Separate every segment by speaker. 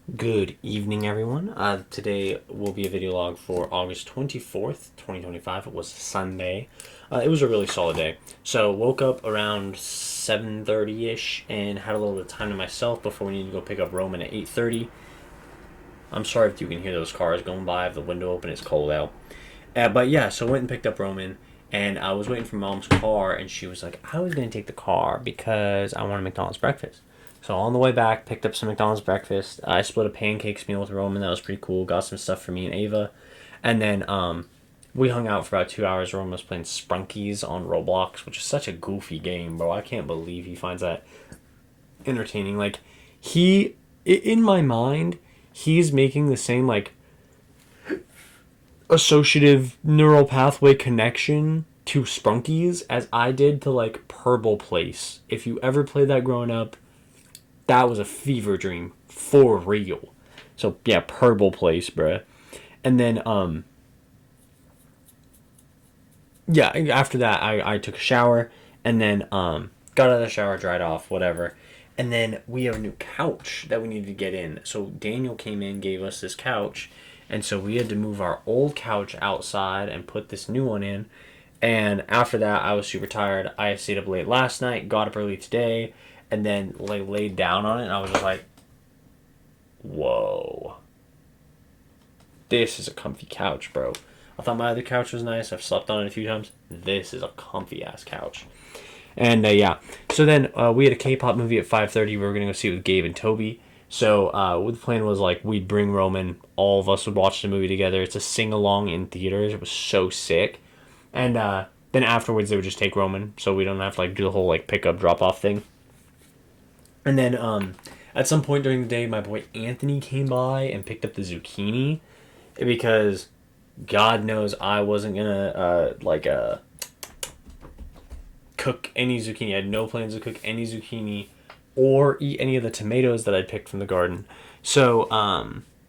Speaker 1: Good evening, everyone. Today will be a video log for August 24th, 2025. It was Sunday. It was a really solid day. So, woke up around 7:30ish and had a little bit of time to myself before we needed to go pick up Roman at 8:30. I'm sorry if you can hear those cars going by. I have the window open. It's cold out. But yeah, so went and picked up Roman, and I was waiting for Mom's car, and she was like, I was going to take the car because I want a McDonald's breakfast. So on the way back, picked up some McDonald's breakfast. I split a pancakes meal with Roman. That was pretty cool. Got some stuff for me and Ava. And then we hung out for about 2 hours. Roman was playing Sprunkies on Roblox, which is such a goofy game, bro. I can't believe he finds that entertaining. Like, in my mind, he's making the same, like, associative neural pathway connection to Sprunkies as I did to, like, Purple Place. If you ever played that growing up, that was a fever dream for real. So yeah, Purple Place, bruh. And then yeah, after that I took a shower and then got out of the shower, dried off, whatever. And then we have a new couch that we needed to get in. So Daniel came in, gave us this couch, and so we had to move our old couch outside and put this new one in. And after that, I was super tired. I stayed up late last night, got up early today, and then like laid down on it, and I was just like, "Whoa, this is a comfy couch, bro." I thought my other couch was nice. I've slept on it a few times. This is a comfy ass couch. And yeah, so then we had a K-pop movie at 5:30. We were gonna go see it with Gabe and Toby. So what the plan was, like, we'd bring Roman. All of us would watch the movie together. It's a sing along in theaters. It was so sick. And then afterwards they would just take Roman, so we don't have to like do the whole like pick up drop off thing. And then at some point during the day, my boy Anthony came by and picked up the zucchini because God knows I wasn't gonna cook any zucchini. I had no plans to cook any zucchini or eat any of the tomatoes that I'd picked from the garden. So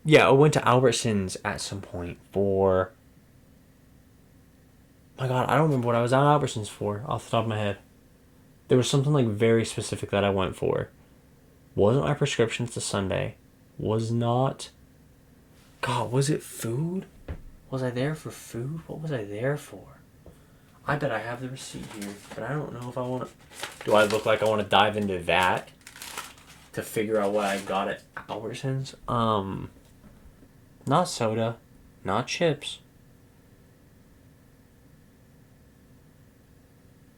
Speaker 1: yeah, I went to Albertsons at some point for. My God, I don't remember what I was at Albertsons for off the top of my head. There was something like very specific that I went for. Wasn't my prescriptions to Sunday. Was not. God, was it food? Was I there for food? What was I there for? I bet I have the receipt here, but I don't know if I want to. Do I look like I want to dive into that to figure out what I got at Albertsons? Not soda, not chips.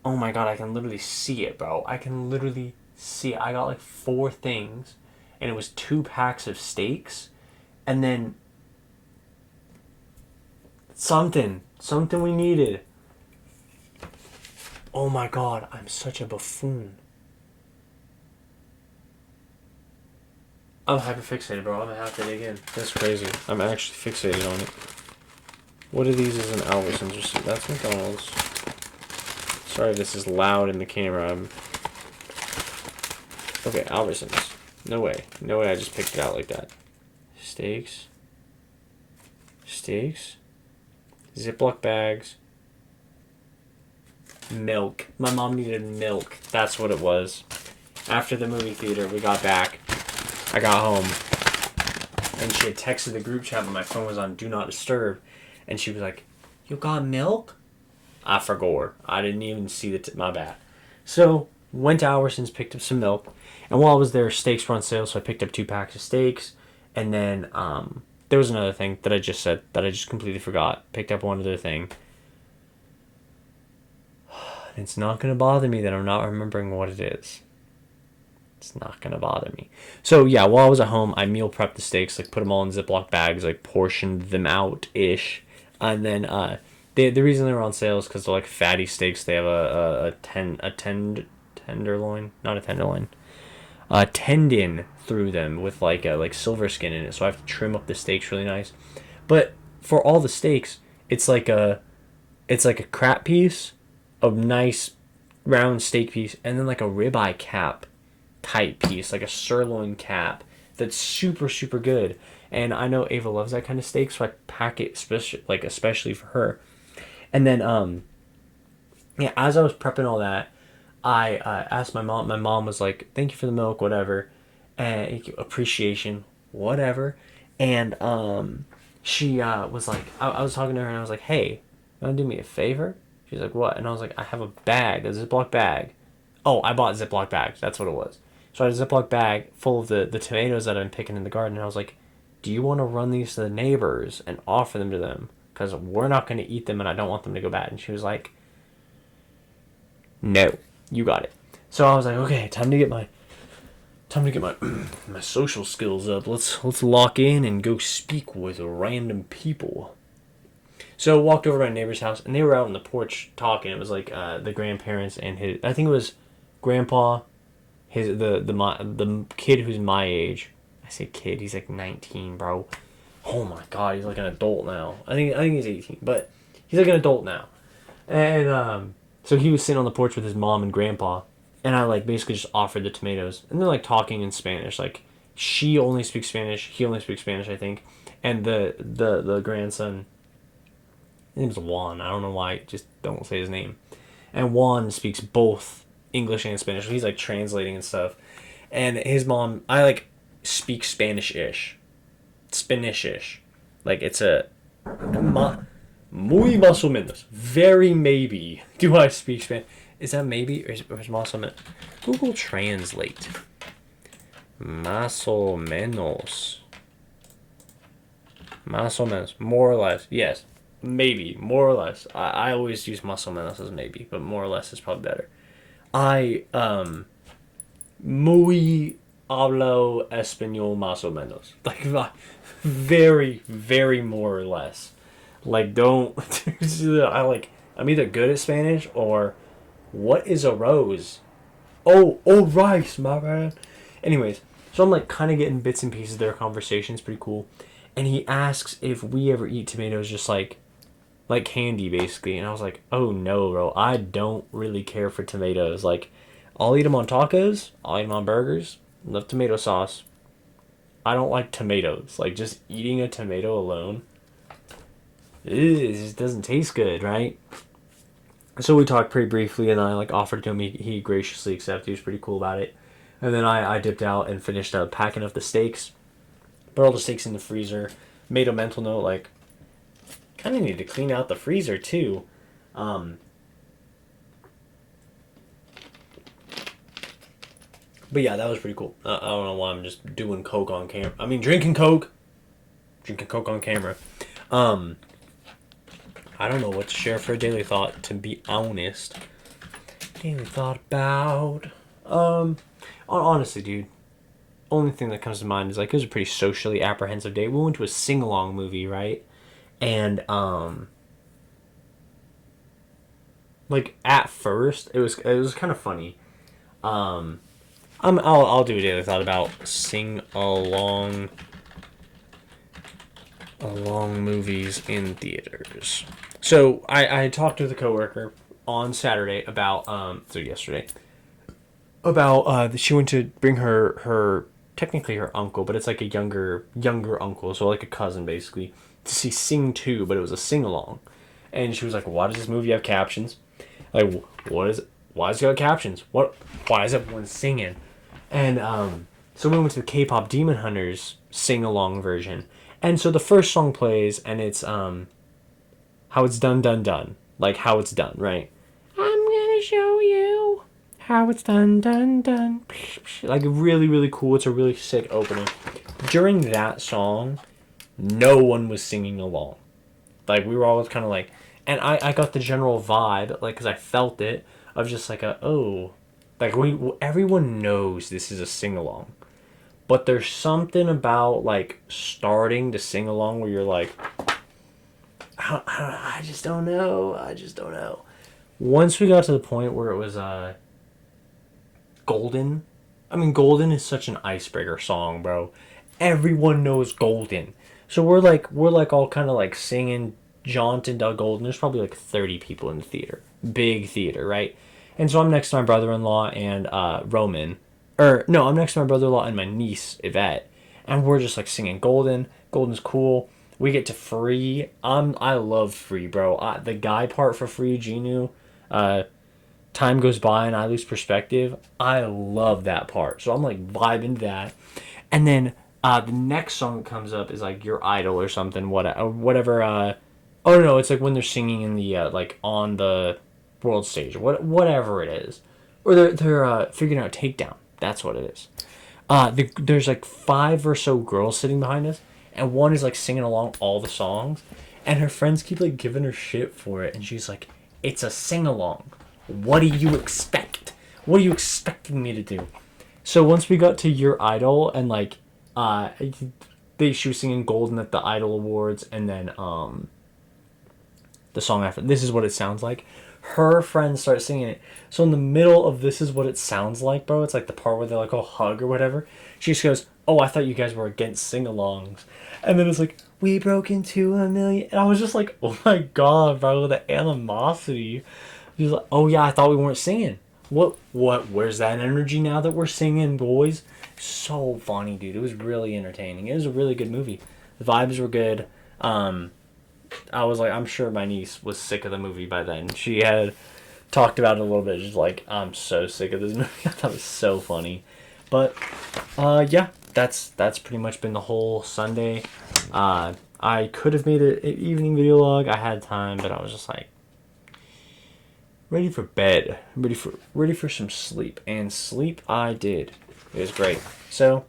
Speaker 1: Oh my God, I can literally see it, bro. I can literally see it. I got like four things, and it was 2 packs of steaks, and then something we needed. Oh my God, I'm such a buffoon. I'm hyperfixated, bro. I'm gonna have to dig in. That's crazy. I'm actually fixated on it. What are these as an Albertsons receipt? That's McDonald's. Sorry if this is loud in the camera. Okay, Albertsons. No way. No way I just picked it out like that. Steaks. Steaks. Ziploc bags. Milk. My mom needed milk. That's what it was. After the movie theater, we got back. I got home. And she had texted the group chat, but my phone was on Do Not Disturb. And she was like, "You got milk?" I forgot. I didn't even see my bad. So, went to Albertsons, picked up some milk. And while I was there, steaks were on sale, so I picked up 2 packs of steaks. And then there was another thing that I just said that I just completely forgot. Picked up one other thing. It's not going to bother me that I'm not remembering what it is. It's not going to bother me. So, yeah, while I was at home, I meal prepped the steaks, like put them all in Ziploc bags, like portioned them out-ish. And then the reason they were on sale is because they're like fatty steaks. They have a tenderloin, not a tenderloin, a tendon through them with like a silver skin in it. So I have to trim up the steaks really nice. But for all the steaks, it's like a crap piece, a nice round steak piece, and then like a ribeye cap type piece, like a sirloin cap that's super super good. And I know Ava loves that kind of steak, so I pack it especially for her. And then yeah, as I was prepping all that, I asked my mom. My mom was like, "Thank you for the milk, whatever," and appreciation. whatever. And she was like, I was talking to her and I was like, hey, you want to do me a favor? She's like, what? And I was like, I have a bag, a Ziploc bag. Oh, I bought Ziploc bags. That's what it was. So I had a Ziploc bag full of the tomatoes that I'm picking in the garden. And I was like, do you want to run these to the neighbors and offer them to them? Because we're not going to eat them and I don't want them to go bad. And she was like, no, you got it. So I was like, okay, time to get my my social skills up. Let's lock in and go speak with random people. So I walked over to my neighbor's house and they were out on the porch talking. It was like the grandparents and his, I think it was grandpa, his the kid who's my age. I say kid, he's like 19, bro. Oh my god, he's like an adult now. I think he's 18, but he's like an adult now. And so he was sitting on the porch with his mom and grandpa, and I like basically just offered the tomatoes, and they're like talking in Spanish. Like she only speaks Spanish, he only speaks Spanish, I think, and the grandson, his name's Juan. I don't know why, just don't say his name. And Juan speaks both English and Spanish. So he's like translating and stuff. And his mom, I like speak Spanish-ish, Spanish-ish. Like it's a muy más o menos, very maybe. Do I speak Spanish? Is that maybe or is más o menos? Google Translate. Más o menos. Más o menos, more or less. Yes, maybe, more or less. I always use más o menos as maybe, but more or less is probably better. I muy hablo español más o menos. Like very, very more or less. Like don't I'm either good at Spanish or what is a rose? Oh rice, my bad. Anyways, so I'm like kind of getting bits and pieces of their conversation. It's pretty cool. And he asks if we ever eat tomatoes just like candy basically, and I was like, oh no, bro, I don't really care for tomatoes. Like I'll eat them on tacos, I'll eat them on burgers, love tomato sauce. I don't like tomatoes. Like just eating a tomato alone, it just doesn't taste good, right? So we talked pretty briefly, and I like offered to him. He graciously accepted. He was pretty cool about it. And then I dipped out and finished up packing up the steaks. Put all the steaks in the freezer. Made a mental note like, kind of need to clean out the freezer too. But yeah, that was pretty cool. I don't know why I'm just doing Coke on camera. I mean, drinking Coke on camera. I don't know what to share for a daily thought, to be honest. Daily thought about... honestly, dude, only thing that comes to mind is, like, it was a pretty socially apprehensive day. We went to a sing-along movie, right? And, like, at first, it was kind of funny. I'll do a daily thought about sing-along movies in theaters. So I talked with a coworker on Saturday about so yesterday about she went to bring her technically her uncle, but it's like a younger uncle, so like a cousin basically, to see Sing 2, but it was a sing along. And she was like, why does this movie have captions? Like, what is it? Why does it have captions? Why is everyone singing? And so we went to the Kpop Demon Hunters sing along version. And so the first song plays, and it's how it's done, like how it's done, right? I'm gonna show you how it's done. Like really, really cool. It's a really sick opening. During that song, no one was singing along. Like we were all kind of like, and I got the general vibe, like, because I felt it, of just like like everyone knows this is a sing along. But there's something about, like, starting to sing along where you're like, I just don't know. Once we got to the point where it was Golden. I mean, Golden is such an icebreaker song, bro. Everyone knows Golden. So we're like all kind of like singing, jaunting to Golden. There's probably like 30 people in the theater. Big theater, right? And so I'm next to my brother-in-law and Roman. I'm next to my brother-in-law and my niece, Yvette. And we're just, like, singing Golden. Golden's cool. We get to Free. I love Free, bro. The guy part for Free, Genu, time goes by and I lose perspective. I love that part. So I'm, like, vibing to that. And then The next song that comes up is like Your Idol or something, whatever. Oh no, it's like when they're singing in the like on the world stage, whatever it is, or they're figuring out Takedown. That's what it is. There's like five or so girls sitting behind us, and one is like singing along all the songs, and her friends keep like giving her shit for it, and she's like, "It's a sing along. What do you expect? What are you expecting me to do?" So once we got to Your Idol and like, uh, she was singing Golden at the Idol Awards, and then the song after This Is What It Sounds Like. Her friends start singing it. So in the middle of This Is What It Sounds Like, bro, it's like the part where they're like, oh, hug or whatever. She just goes, oh, I thought you guys were against sing-alongs. And then it's like, we broke into a million. And I was just like, oh my god, bro, the animosity. She was like, oh yeah, I thought we weren't singing. Where's that energy now that we're singing, boys? So funny, dude. It was really entertaining. It was a really good movie. The vibes were good. I was like, I'm sure my niece was sick of the movie by then. She had talked about it a little bit. She's like, I'm so sick of this movie. I thought it was so funny. But, yeah, that's pretty much been the whole Sunday. I could have made an evening video log. I had time, but I was just like, ready for bed. Ready for some sleep. And sleep I did. It was great. So,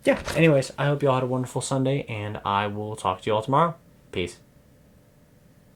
Speaker 1: yeah, anyways, I hope you all had a wonderful Sunday, and I will talk to you all tomorrow. Peace.